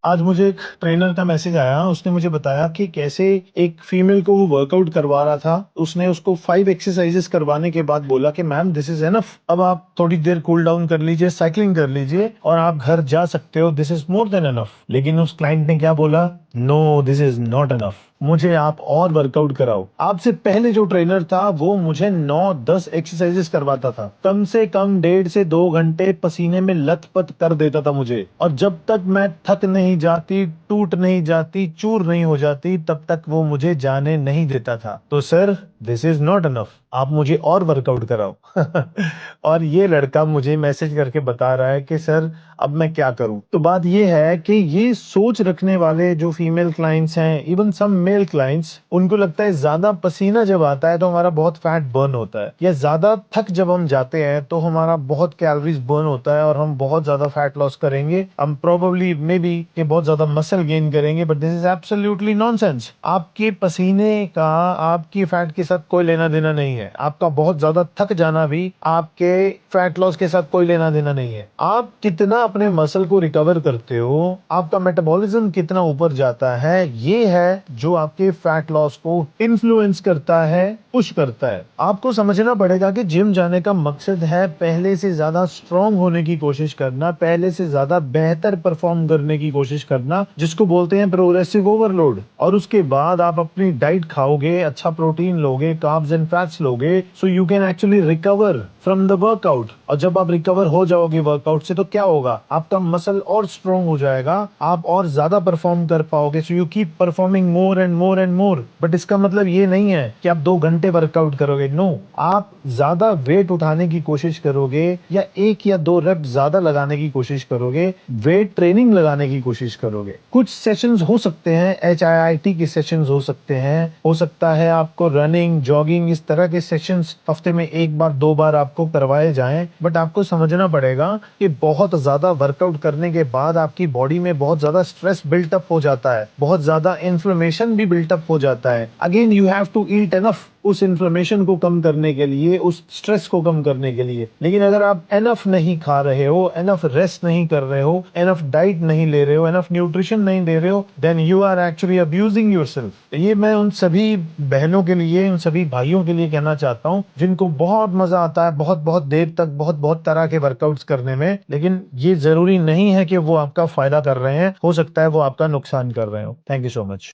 आज मुझे एक ट्रेनर का मैसेज आया, उसने मुझे बताया कि कैसे एक फीमेल को वो वर्कआउट करवा रहा था। उसने उसको 5 एक्सरसाइजेस करवाने के बाद बोला कि मैम दिस इज एनफ, अब आप थोड़ी देर कूल डाउन कर लीजिए, साइकिलिंग कर लीजिए और आप घर जा सकते हो, this is more than enough. लेकिन उस क्लाइंट ने क्या बोला, no this is not enough, मुझे आप और वर्कआउट कराओ। आपसे पहले जो ट्रेनर था वो मुझे 9-10 एक्सरसाइजेस करवाता था, कम से कम 1.5 से 2 घंटे पसीने में लथपथ कर देता था मुझे, और जब तक मैं थक नहीं जाती, टूट नहीं जाती, चूर नहीं हो जाती, तब तक वो मुझे जाने नहीं देता था। तो sir this is not enough, आप मुझे और वर्कआउट कराओ। और ये लड़का मुझे मैसेज करके बता रहा है कि सर अब मैं क्या करूं। तो बात ये है कि ये सोच रखने वाले जो फीमेल क्लाइंट्स हैं, इवन सम मेल क्लाइंट्स, उनको लगता है ज्यादा पसीना जब आता है तो हमारा बहुत फैट बर्न होता है, या ज्यादा थक जब हम जाते हैं तो हमारा बहुत कैलोरीज बर्न होता है और हम बहुत ज्यादा फैट लॉस करेंगे, हम प्रोबेबली मे बी के बहुत ज्यादा मसल गेन करेंगे। But this is absolutely nonsense. आपके पसीने का आपकी फैट के साथ कोई लेना देना नहीं है। आपका बहुत ज्यादा थक जाना भी आपके फैट लॉस के साथ कोई लेना देना नहीं है। आप कितना अपने मसल को रिकवर करते हो, आपका मेटाबॉलिज्म कितना ऊपर जाता है, ये है जो आपके फैट लॉस को इन्फ्लुएंस करता है, पुश करता है। आपको समझना पड़ेगा कि जिम जाने का मकसद है पहले से ज्यादा स्ट्रांग होने की कोशिश करना, पहले से ज्यादा बेहतर परफॉर्म करने की कोशिश करना, जिसको बोलते हैं प्रोग्रेसिव ओवरलोड। और उसके बाद आप अपनी डाइट खाओगे, अच्छा प्रोटीन लोगे, कार्ब्स एंड फैट्स लोगे, so you can actually recover from the workout. और जब आप रिकवर हो जाओगे वर्कआउट से तो क्या होगा, आपका मसल और स्ट्रांग हो जाएगा, आप और ज्यादा परफॉर्म कर पाओगे। So you keep performing more and more and more. But इसका मतलब ये नहीं है कि आप 2 घंटे वर्कआउट करोगे, नो। आप ज्यादा वेट उठाने की कोशिश करोगे, या 1 या 2 रेप ज्यादा लगाने की कोशिश करोगे, वेट ट्रेनिंग लगाने की कोशिश करोगे। कुछ सेशंस हो सकते हैं, HIIT के सेशंस हो सकते हैं, हो सकता है आपको रनिंग, जॉगिंग, इस तरह के सेशंस हफ्ते में 1 बार 2 बार आपको करवाए जाएं। बट आपको समझना पड़ेगा कि बहुत ज्यादा वर्कआउट करने के बाद आपकी बॉडी में बहुत ज्यादा स्ट्रेस बिल्टअप हो जाता है, बहुत ज्यादा इन्फ्लेमेशन भी बिल्टअप हो जाता है। Again you have to eat enough उस इन्फ्लेमेशन को कम करने के लिए, उस स्ट्रेस को कम करने के लिए। लेकिन अगर आप एनफ नहीं खा रहे हो, एनफ रेस्ट नहीं कर रहे हो, एनफ डाइट नहीं ले रहे हो, एनफ न्यूट्रिशन नहीं ले रहे हो, then you are actually abusing yourself. ये मैं उन सभी बहनों के लिए, उन सभी भाइयों के लिए कहना चाहता हूँ जिनको बहुत मजा आता है बहुत बहुत देर तक बहुत बहुत तरह के वर्कआउट्स करने में। लेकिन ये जरूरी नहीं है कि वो आपका फायदा कर रहे हैं, हो सकता है वो आपका नुकसान कर रहे हो। Thank you so much.